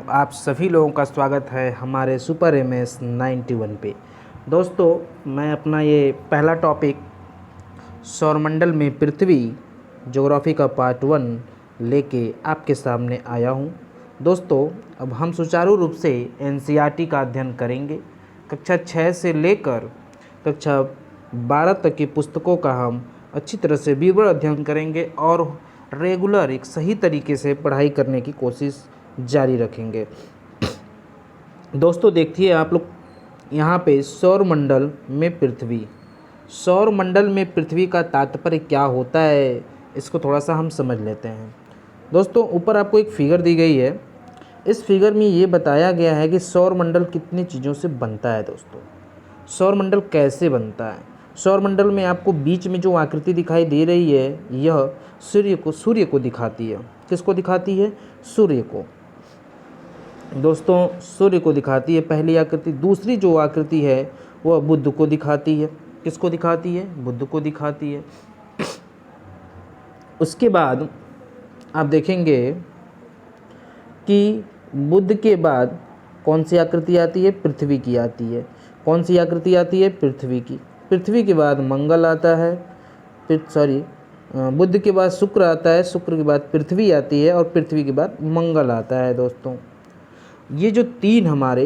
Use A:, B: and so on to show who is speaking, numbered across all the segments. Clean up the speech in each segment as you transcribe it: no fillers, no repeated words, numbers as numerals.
A: आप सभी लोगों का स्वागत है हमारे सुपर MS 91 पे। दोस्तों, मैं अपना ये पहला टॉपिक सौरमंडल में पृथ्वी ज्योग्राफी का पार्ट 1 लेके आपके सामने आया हूँ। दोस्तों, अब हम सुचारू रूप से NCERT का अध्ययन करेंगे। कक्षा 6 से लेकर कक्षा 12 तक की पुस्तकों का हम अच्छी तरह से विवरण अध्ययन करेंगे और रेगुलर एक सही तरीके से पढ़ाई करने की कोशिश जारी रखेंगे। दोस्तों, देखिए आप लोग यहाँ पे सौरमंडल में पृथ्वी का तात्पर्य क्या होता है, इसको थोड़ा सा हम समझ लेते हैं। दोस्तों, ऊपर आपको एक फिगर दी गई है। इस फिगर में ये बताया गया है कि सौरमंडल कितनी चीज़ों से बनता है। दोस्तों, सौरमंडल कैसे बनता है? सौरमंडल में आपको बीच में जो आकृति दिखाई दे रही है, यह सूर्य को दिखाती है। किसको दिखाती है? सूर्य को। दोस्तों, सूर्य को दिखाती है पहली आकृति। दूसरी जो आकृति है वह बुध को दिखाती है। किसको दिखाती है? बुध को दिखाती है। उसके बाद आप देखेंगे कि बुध के बाद कौन सी आकृति आती है? पृथ्वी की आती है। कौन सी आकृति आती है? पृथ्वी की। पृथ्वी के बाद मंगल आता है, बुध के बाद शुक्र आता है, शुक्र के बाद पृथ्वी आती है और पृथ्वी के बाद मंगल आता है। दोस्तों, ये जो तीन हमारे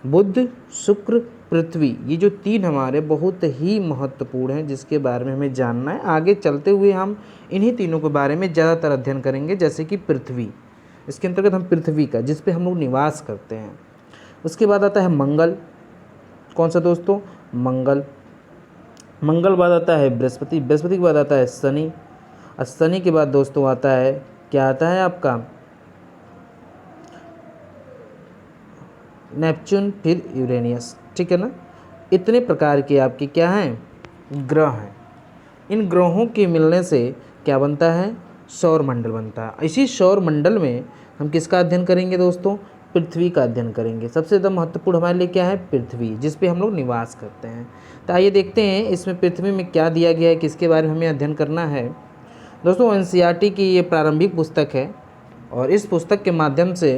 A: बुध, शुक्र, पृथ्वी, ये जो तीन हमारे बहुत ही महत्वपूर्ण हैं, जिसके बारे में हमें जानना है। आगे चलते हुए हम इन्हीं तीनों के बारे में ज़्यादातर अध्ययन करेंगे। जैसे कि पृथ्वी, इसके अंतर्गत हम पृथ्वी का, जिस पे हम लोग निवास करते हैं। उसके बाद आता है मंगल। कौन सा दोस्तों? मंगल। मंगल बाद आता है बृहस्पति। बृहस्पति के बाद आता है शनि। और शनि के बाद दोस्तों आता है, क्या आता है आपका? नेपच्यून, फिर यूरेनियस। ठीक है ना? इतने प्रकार के आपके क्या हैं? ग्रह हैं। इन ग्रहों के मिलने से क्या बनता है? सौरमंडल बनता है। इसी सौरमंडल में हम किसका अध्ययन करेंगे दोस्तों? पृथ्वी का अध्ययन करेंगे। सबसे ज़्यादा महत्वपूर्ण हमारे लिए क्या है? पृथ्वी, जिस पे हम लोग निवास करते हैं। तो आइए देखते हैं इसमें पृथ्वी में क्या दिया गया है, किसके बारे में हमें अध्ययन करना है। दोस्तों, NCERT की ये प्रारंभिक पुस्तक है और इस पुस्तक के माध्यम से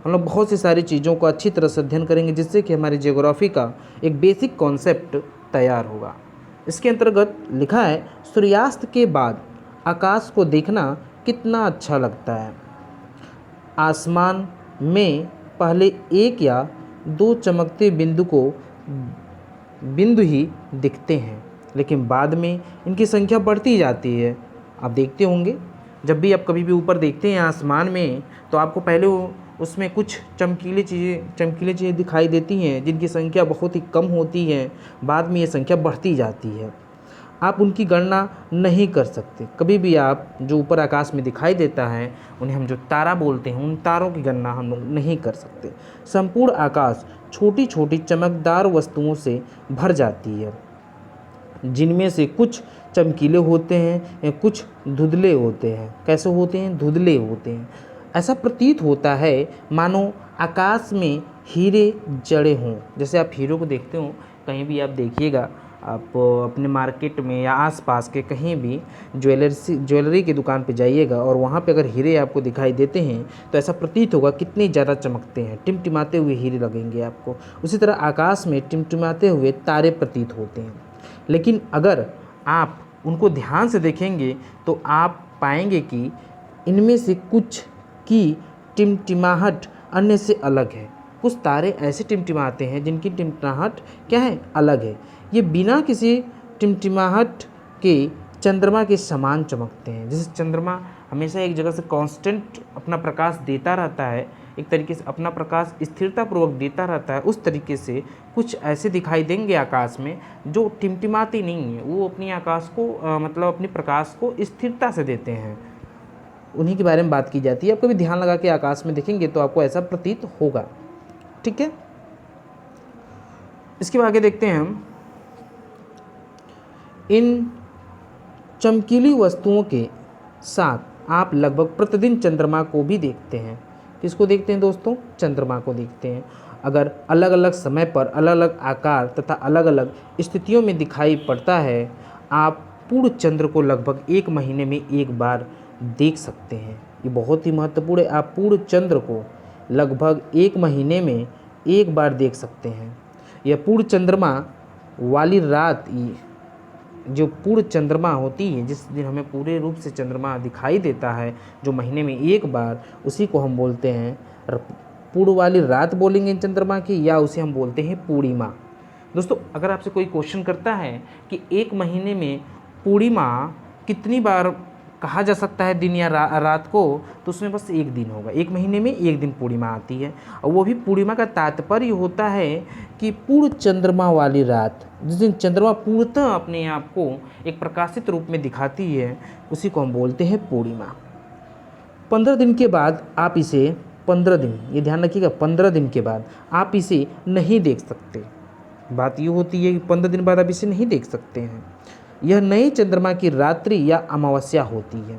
A: हम लोग बहुत सी सारी चीज़ों को अच्छी तरह से अध्ययन करेंगे, जिससे कि हमारी जियोग्राफी का एक बेसिक कॉन्सेप्ट तैयार होगा। इसके अंतर्गत लिखा है, सूर्यास्त के बाद आकाश को देखना कितना अच्छा लगता है। आसमान में पहले एक या दो चमकते बिंदु ही दिखते हैं, लेकिन बाद में इनकी संख्या बढ़ती जाती है। आप देखते होंगे, जब भी आप कभी भी ऊपर देखते हैं आसमान में, तो आपको पहले उसमें कुछ चमकीली चीज़ें दिखाई देती हैं, जिनकी संख्या बहुत ही कम होती है। बाद में ये संख्या बढ़ती जाती है। आप उनकी गणना नहीं कर सकते। कभी भी आप जो ऊपर आकाश में दिखाई देता है, उन्हें हम जो तारा बोलते हैं, उन तारों की गणना हम लोग नहीं कर सकते। संपूर्ण आकाश छोटी छोटी चमकदार वस्तुओं से भर जाती है, जिनमें से कुछ चमकीले होते हैं, कुछ धुंधले होते हैं। कैसे होते हैं? धुंधले होते हैं। ऐसा प्रतीत होता है मानो आकाश में हीरे जड़े हों। जैसे आप हीरो को देखते हो, कहीं भी आप देखिएगा, आप अपने मार्केट में या आसपास के कहीं भी ज्वेलरी की दुकान पे जाइएगा और वहाँ पे अगर हीरे आपको दिखाई देते हैं, तो ऐसा प्रतीत होगा कितने ज़्यादा चमकते हैं, टिमटिमाते हुए हीरे लगेंगे आपको। उसी तरह आकाश में टिमटिमाते हुए तारे प्रतीत होते हैं। लेकिन अगर आप उनको ध्यान से देखेंगे तो आप पाएंगे कि इनमें से कुछ की टिमटिमाहट अन्य से अलग है। कुछ तारे ऐसे टिमटिमाते हैं जिनकी टिमटिमाहट क्या है? अलग है। ये बिना किसी टिमटिमाहट के चंद्रमा के समान चमकते हैं। जैसे चंद्रमा हमेशा एक जगह से कांस्टेंट अपना प्रकाश देता रहता है, एक तरीके से अपना प्रकाश स्थिरतापूर्वक देता रहता है, उस तरीके से कुछ ऐसे दिखाई देंगे आकाश में जो टिमटिमाते नहीं है। वो अपनी आकाश को मतलब अपने प्रकाश को स्थिरता से देते हैं। उन्हीं के बारे में बात की जाती है। आप कभी ध्यान लगा के आकाश में देखेंगे तो आपको ऐसा प्रतीत होगा। ठीक है? इसके आगे देखते हैं हम, इन चमकीली वस्तुओं के साथ आप लगभग प्रतिदिन चंद्रमा को भी देखते हैं। किसको देखते हैं दोस्तों? चंद्रमा को देखते हैं। अगर अलग अलग समय पर अलग अलग आकार तथा अलग अलग स्थितियों में दिखाई पड़ता है, आप पूर्ण चंद्र को लगभग 1 महीने में एक बार देख सकते हैं। ये बहुत ही महत्वपूर्ण है। आप पूर्ण चंद्र को लगभग 1 महीने में एक बार देख सकते हैं। यह पूर्ण चंद्रमा वाली रात, जो पूर्ण चंद्रमा होती है, जिस दिन हमें पूरे रूप से चंद्रमा दिखाई देता है, जो महीने में एक बार, उसी को हम बोलते हैं पूर्ण वाली रात बोलेंगे चंद्रमा की, या उसे हम बोलते हैं पूर्णिमा। दोस्तों, अगर आपसे कोई क्वेश्चन करता है कि एक महीने में पूर्णिमा कितनी बार कहा जा सकता है, दिन या रात को, तो उसमें बस एक दिन होगा। एक महीने में एक दिन पूर्णिमा आती है, और वो भी पूर्णिमा का तात्पर्य होता है कि पूर्ण चंद्रमा वाली रात, जिस दिन चंद्रमा पूर्णतः अपने आप को एक प्रकाशित रूप में दिखाती है, उसी को हम बोलते हैं पूर्णिमा। 15 दिन के बाद आप इसे 15 दिन, ये ध्यान रखिएगा, 15 दिन के बाद आप इसे नहीं देख सकते। बात ये होती है कि 15 दिन बाद आप इसे नहीं देख सकते हैं। यह नए चंद्रमा की रात्रि या अमावस्या होती है।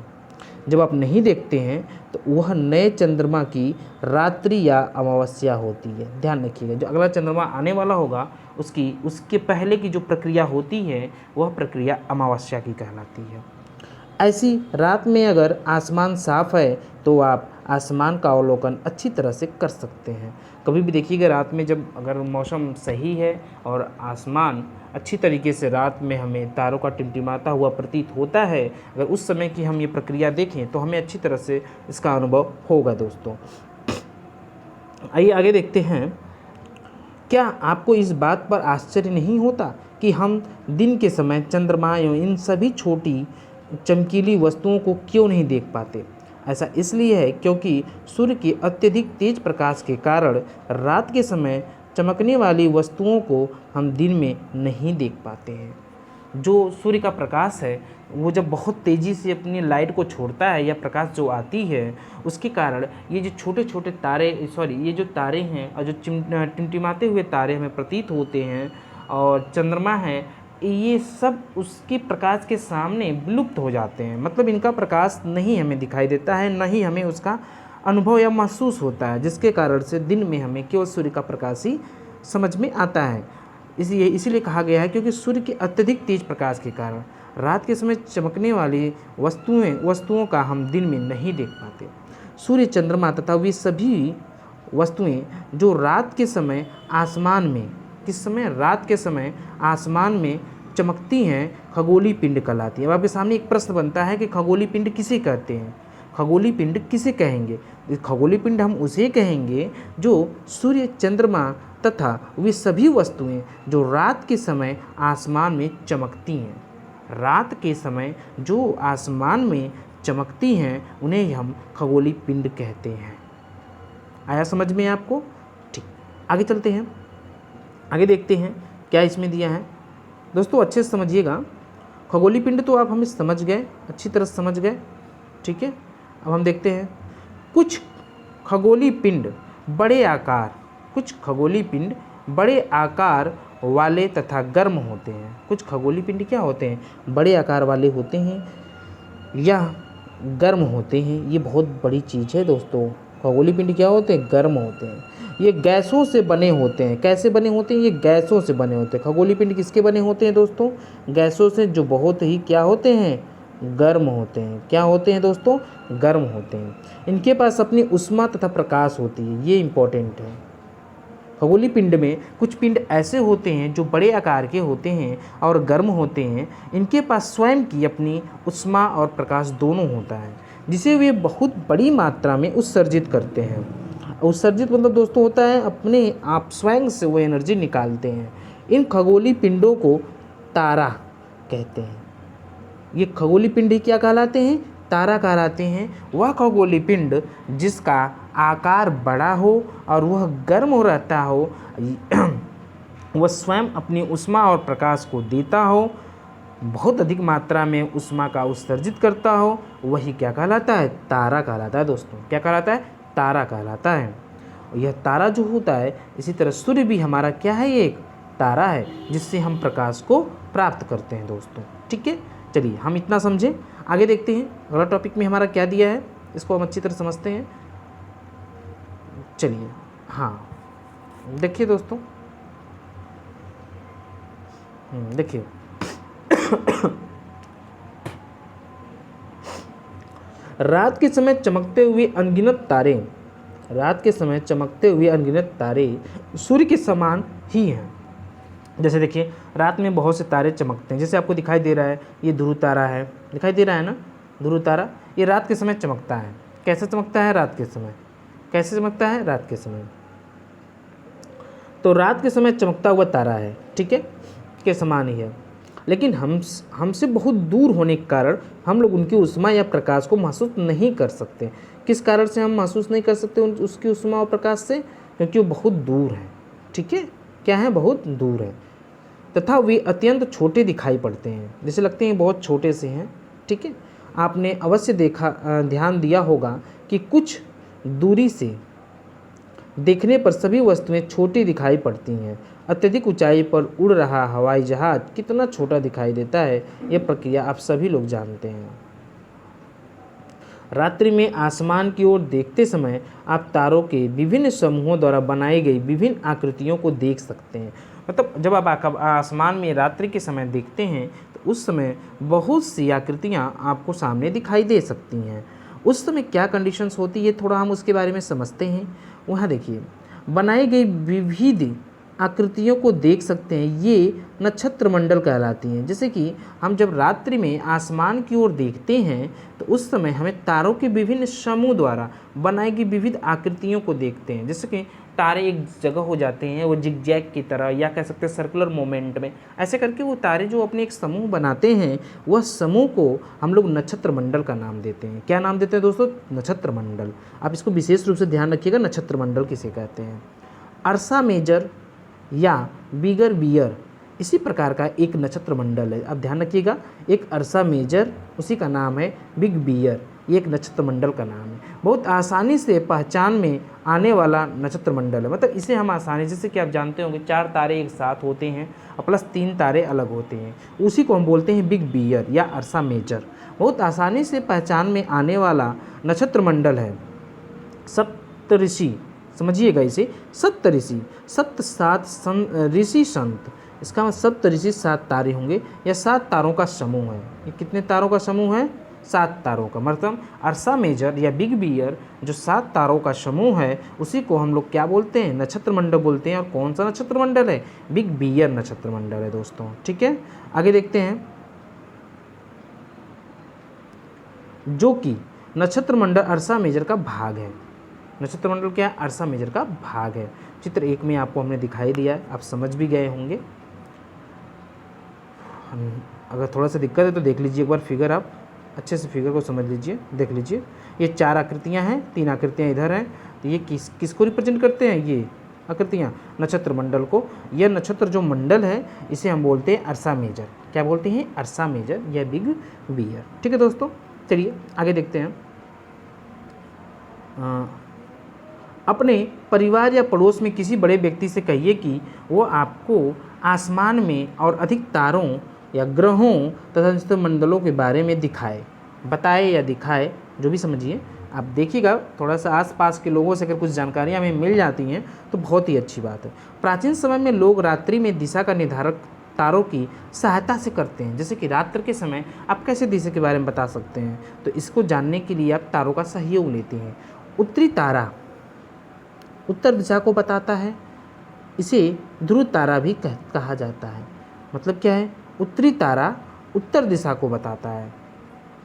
A: जब आप नहीं देखते हैं तो वह नए चंद्रमा की रात्रि या अमावस्या होती है। ध्यान रखिएगा, जो अगला चंद्रमा आने वाला होगा उसके पहले की जो प्रक्रिया होती है, वह प्रक्रिया अमावस्या की कहलाती है। ऐसी रात में अगर आसमान साफ है तो आप आसमान का अवलोकन अच्छी तरह से कर सकते हैं। कभी भी देखिएगा, रात में जब अगर मौसम सही है और आसमान अच्छी तरीके से, रात में हमें तारों का टिमटिमाता हुआ प्रतीत होता है, अगर उस समय की हम ये प्रक्रिया देखें तो हमें अच्छी तरह से इसका अनुभव होगा। दोस्तों, आइए आगे देखते हैं। क्या आपको इस बात पर आश्चर्य नहीं होता कि हम दिन के समय चंद्रमा एवं इन सभी छोटी चमकीली वस्तुओं को क्यों नहीं देख पाते? ऐसा इसलिए है क्योंकि सूर्य के अत्यधिक तेज प्रकाश के कारण रात के समय चमकने वाली वस्तुओं को हम दिन में नहीं देख पाते हैं। जो सूर्य का प्रकाश है, वो जब बहुत तेज़ी से अपनी लाइट को छोड़ता है, या प्रकाश जो आती है, उसके कारण ये जो छोटे छोटे तारे, ये जो तारे हैं और जो टिमटिमाते हुए तारे हमें प्रतीत होते हैं, और चंद्रमा है, ये सब उसके प्रकाश के सामने विलुप्त हो जाते हैं। मतलब इनका प्रकाश नहीं हमें दिखाई देता है, न ही हमें उसका अनुभव या महसूस होता है, जिसके कारण से दिन में हमें केवल सूर्य का प्रकाश ही समझ में आता है। इसीलिए कहा गया है क्योंकि सूर्य के अत्यधिक तेज प्रकाश के कारण रात के समय चमकने वाली वस्तुओं का हम दिन में नहीं देख पाते। सूर्य, चंद्रमा तथा वे सभी वस्तुएं जो रात के समय आसमान में, किस समय? रात के समय आसमान में चमकती हैं, खगोलीय पिंड कहलाती है। अब आपके सामने एक प्रश्न बनता है कि खगोलीय पिंड किसे कहते हैं? खगोलीय पिंड किसे कहेंगे? खगोलीय पिंड हम उसे कहेंगे जो सूर्य, चंद्रमा तथा वे सभी वस्तुएं जो रात के समय आसमान में चमकती हैं। रात के समय जो आसमान में चमकती हैं, उन्हें हम खगोलीय पिंड कहते हैं। आया समझ में आपको? ठीक, आगे चलते हैं, आगे देखते हैं क्या इसमें दिया है। दोस्तों, अच्छे से समझिएगा। खगोलीय पिंड तो आप हमें समझ गए, अच्छी तरह समझ गए, ठीक है। अब हम देखते हैं कुछ खगोलीय पिंड बड़े आकार वाले तथा गर्म होते हैं। कुछ खगोलीय पिंड क्या होते हैं? बड़े आकार वाले होते हैं या गर्म होते हैं। ये बहुत बड़ी चीज़ है दोस्तों। खगोलीय पिंड क्या होते हैं? गर्म होते हैं। ये गैसों से बने होते हैं। कैसे बने होते हैं? ये गैसों से बने होते हैं। खगोलीय पिंड किसके बने होते हैं दोस्तों? गैसों से, जो बहुत ही क्या होते हैं? गर्म होते हैं। क्या होते हैं दोस्तों? गर्म होते हैं। इनके पास अपनी ऊष्मा तथा प्रकाश होती है। ये इंपॉर्टेंट है। खगोलीय पिंड में कुछ पिंड ऐसे होते हैं जो बड़े आकार के होते हैं और गर्म होते हैं। इनके पास स्वयं की अपनी ऊष्मा और प्रकाश दोनों होता है, जिसे वे बहुत बड़ी मात्रा में उत्सर्जित करते हैं। उत्सर्जित मतलब दोस्तों होता है अपने आप स्वयं से वो एनर्जी निकालते हैं। इन खगोलीय पिंडों को तारा कहते हैं। ये खगोलीय पिंड ही क्या कहलाते हैं? तारा कहलाते हैं। वह खगोलीय पिंड जिसका आकार बड़ा हो और वह गर्म हो रहता हो, वह स्वयं अपनी ऊष्मा और प्रकाश को देता हो, बहुत अधिक मात्रा में ऊष्मा का उत्सर्जित करता हो, वही क्या कहलाता है? तारा कहलाता है दोस्तों। क्या कहलाता है? तारा कहलाता है। यह तारा जो होता है, इसी तरह सूर्य भी हमारा क्या है? ये एक तारा है, जिससे हम प्रकाश को प्राप्त करते हैं दोस्तों। ठीक है, चलिए हम इतना समझें, आगे देखते हैं अगला टॉपिक में हमारा क्या दिया है, इसको हम अच्छी तरह समझते हैं। चलिए, हाँ देखिए दोस्तों, देखिए रात के समय चमकते हुए अनगिनत तारे रात के समय चमकते हुए अनगिनत तारे सूर्य के समान ही हैं। जैसे देखिए रात में बहुत से तारे चमकते हैं, जैसे आपको दिखाई दे रहा है ये ध्रुव तारा है, दिखाई दे रहा है ना ध्रुव तारा, ये रात के समय चमकता है। कैसे चमकता है रात के समय, कैसे चमकता है रात के समय, तो रात के समय चमकता हुआ तारा है, ठीक है, के समान ही है। लेकिन हमसे बहुत दूर होने के कारण हम लोग उनकी उष्मा या प्रकाश को महसूस नहीं कर सकते। किस कारण से हम महसूस नहीं कर सकते उसकी उष्मा और प्रकाश से, क्योंकि वो बहुत दूर है, ठीक है, क्या है, बहुत दूर है, तथा वे अत्यंत छोटे दिखाई पड़ते हैं, जैसे लगते हैं बहुत छोटे से हैं, ठीक है। आपने अवश्य ध्यान दिया होगा कि कुछ दूरी से देखने पर सभी वस्तुएं छोटी दिखाई पड़ती हैं। अत्यधिक ऊंचाई पर उड़ रहा हवाई जहाज कितना छोटा दिखाई देता है, यह प्रक्रिया आप सभी लोग जानते हैं। रात्रि में आसमान की ओर देखते समय आप तारों के विभिन्न समूहों द्वारा बनाई गई विभिन्न आकृतियों को देख सकते हैं। मतलब जब आप आसमान में रात्रि के समय देखते हैं तो उस समय बहुत सी आकृतियाँ आपको सामने दिखाई दे सकती हैं। उस समय क्या कंडीशंस होती है, थोड़ा हम उसके बारे में समझते हैं। वहाँ देखिए बनाई गई विविध आकृतियों को देख सकते हैं, ये नक्षत्र मंडल कहलाती हैं। जैसे कि हम जब रात्रि में आसमान की ओर देखते हैं तो उस समय हमें तारों के विभिन्न समूह द्वारा बनाई गई विविध आकृतियों को देखते हैं। जैसे कि तारे एक जगह हो जाते हैं, वो जिगजैग की तरह, या कह सकते हैं सर्कुलर मोमेंट में, ऐसे करके वो तारे जो अपने एक समूह बनाते हैं, वह समूह को हम लोग नक्षत्र मंडल का नाम देते हैं। क्या नाम देते हैं दोस्तों, नक्षत्र मंडल। आप इसको विशेष रूप से ध्यान रखिएगा, नक्षत्र मंडल किसे कहते हैं। अर्सा मेजर या बिगर बियर इसी प्रकार का एक नक्षत्र मंडल है, आप ध्यान रखिएगा। एक अर्सा मेजर, उसी का नाम है बिग बियर, ये एक नक्षत्र मंडल का नाम है। बहुत आसानी से पहचान में आने वाला नक्षत्र मंडल है, मतलब इसे हम आसानी, जैसे कि आप जानते होंगे 4 तारे एक साथ होते हैं और प्लस 3 तारे अलग होते हैं, उसी को हम बोलते हैं बिग बियर या अर्सा मेजर। बहुत आसानी से पहचान में आने वाला नक्षत्र मंडल है। सप्तऋषि, समझिएगा इसे, सप्तऋषि, सप्त 7 ऋषि संत, इसका मतलब सप्तऋषि 7 तारे होंगे या 7 तारों का समूह है। ये कितने तारों का समूह है, 7 तारों का। मतलब अर्सा मेजर या बिग बियर जो 7 तारों का समूह है, उसी को हम लोग क्या बोलते हैं, नक्षत्र मंडल बोलते हैं। और कौन सा नक्षत्र मंडल है, बिग बियर नक्षत्र मंडल है दोस्तों, ठीक है। आगे देखते हैं, जो कि नक्षत्र मंडल अर्सा मेजर का भाग है। नक्षत्र मंडल क्या है, अर्सा मेजर का भाग है। चित्र 1 में आपको हमने दिखाई दिया है, आप समझ भी गए होंगे। अगर थोड़ा सा दिक्कत है तो देख लीजिए एक बार फिगर, आप अच्छे से फिगर को समझ लीजिए, देख लीजिए। ये 4 आकृतियां हैं, 3 आकृतियां इधर हैं, तो ये किसको रिप्रेजेंट करते हैं, ये आकृतियां नक्षत्र मंडल को। यह नक्षत्र जो मंडल है इसे हम बोलते हैं अर्सा मेजर। क्या बोलते हैं, अर्सा मेजर या बिग बियर, ठीक है दोस्तों। चलिए आगे देखते हैं। अपने परिवार या पड़ोस में किसी बड़े व्यक्ति से कहिए कि वो आपको आसमान में और अधिक तारों या ग्रहों तथा नक्षत्र मंडलों के बारे में बताए या दिखाए, जो भी समझिए। आप देखिएगा थोड़ा सा आसपास के लोगों से अगर कुछ जानकारियाँ हमें मिल जाती हैं तो बहुत ही अच्छी बात है। प्राचीन समय में लोग रात्रि में दिशा का निर्धारक तारों की सहायता से करते हैं। जैसे कि रात्र के समय आप कैसे दिशा के बारे में बता सकते हैं, तो इसको जानने के लिए आप तारों का सहयोग लेते हैं। उत्तरी तारा उत्तर दिशा को बताता है, इसे ध्रुव तारा भी कहा जाता है। मतलब क्या है, उत्तरी तारा उत्तर दिशा को बताता है,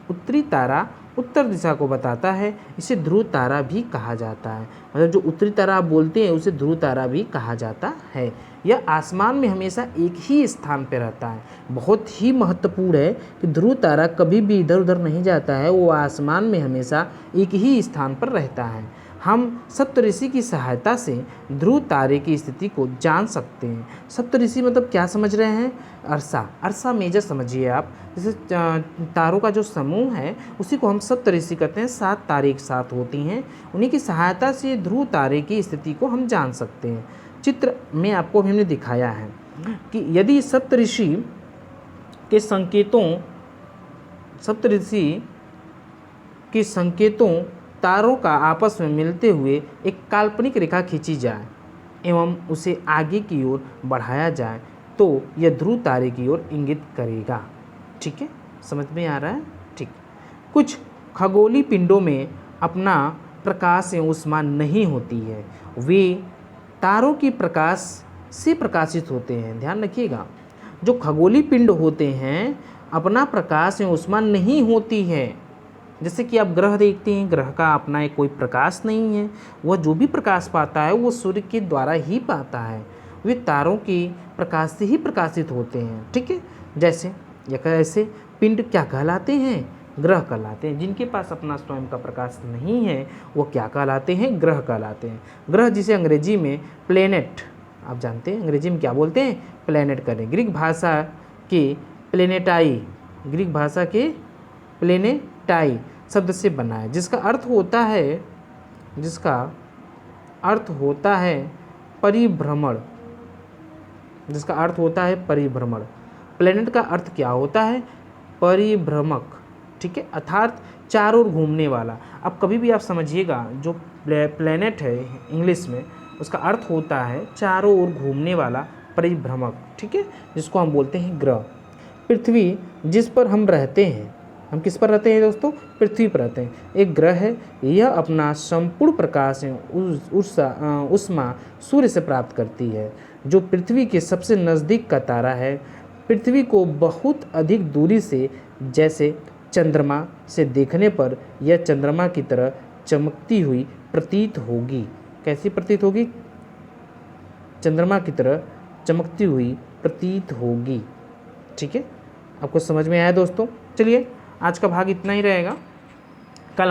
A: उत्तरी तारा उत्तर दिशा को बताता है, इसे ध्रुव तारा भी कहा जाता है। मतलब जो उत्तरी तारा आप बोलते हैं उसे ध्रुव तारा भी कहा जाता है। यह आसमान में हमेशा एक ही स्थान पर रहता है। बहुत ही महत्वपूर्ण है कि ध्रुव तारा कभी भी इधर उधर नहीं जाता है, वो आसमान में हमेशा एक ही स्थान पर रहता है। हम सप्तऋषि की सहायता से ध्रुव तारे की स्थिति को जान सकते हैं। सप्तऋषि मतलब क्या समझ रहे हैं, अर्सा मेजर समझिए आप। जैसे तारों का जो समूह है उसी को हम सप्तऋषि कहते हैं। 7 तारे एक साथ होती हैं, उन्हीं की सहायता से ध्रुव तारे की स्थिति को हम जान सकते हैं। चित्र में आपको हमने दिखाया है कि यदि सप्तऋषि के संकेतों तारों का आपस में मिलते हुए एक काल्पनिक रेखा खींची जाए एवं उसे आगे की ओर बढ़ाया जाए तो यह ध्रुव तारे की ओर इंगित करेगा। ठीक है, समझ में आ रहा है, ठीक। कुछ खगोलीय पिंडों में अपना प्रकाश या ऊष्मा नहीं होती है, वे तारों की प्रकाश से प्रकाशित होते हैं। ध्यान रखिएगा, जो खगोलीय पिंड होते हैं अपना प्रकाश या ऊष्मा नहीं होती है। जैसे कि आप ग्रह देखते हैं, ग्रह का अपना एक कोई प्रकाश नहीं है, वह जो भी प्रकाश पाता है वो सूर्य के द्वारा ही पाता है, वे तारों के प्रकाश से ही प्रकाशित होते हैं। ठीक है, जैसे ऐसे पिंड क्या कहलाते हैं? ग्रह कहलाते हैं। जिनके पास अपना स्वयं का प्रकाश नहीं है वो क्या कहलाते हैं? ग्रह कहलाते हैं। ग्रह जिसे अंग्रेजी में प्लेनेट, आप जानते हैं अंग्रेजी में क्या बोलते हैं? प्लेनेट करें। ग्रीक भाषा के प्लेनेटाई, ग्रीक भाषा के प्लेनेटाई शब्द से बना है, जिसका अर्थ होता है परिभ्रमण, जिसका अर्थ होता है परिभ्रमण। प्लेनेट का अर्थ क्या होता है? परिभ्रमक। ठीक है, अर्थात चारों ओर घूमने वाला। अब कभी भी आप समझिएगा, जो प्लेनेट है इंग्लिश में, उसका अर्थ होता है चारों ओर घूमने वाला, परिभ्रमक। ठीक है, जिसको हम बोलते हैं ग्रह। पृथ्वी जिस पर हम रहते हैं, हम किस पर रहते हैं दोस्तों? पृथ्वी पर रहते हैं, एक ग्रह है। यह अपना संपूर्ण प्रकाश ऊष्मा सूर्य से प्राप्त करती है, जो पृथ्वी के सबसे नज़दीक का तारा है। पृथ्वी को बहुत अधिक दूरी से, जैसे चंद्रमा से देखने पर यह चंद्रमा की तरह चमकती हुई प्रतीत होगी। कैसी प्रतीत होगी? चंद्रमा की तरह चमकती हुई प्रतीत होगी। ठीक है, आपको समझ में आया दोस्तों? चलिए, आज का भाग इतना ही रहेगा। कल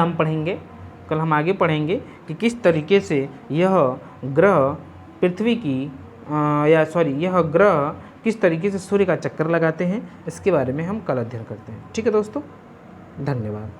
A: हम आगे पढ़ेंगे कि किस तरीके से यह ग्रह यह ग्रह किस तरीके से सूर्य का चक्कर लगाते हैं, इसके बारे में हम कल अध्ययन करते हैं। ठीक है दोस्तों, धन्यवाद।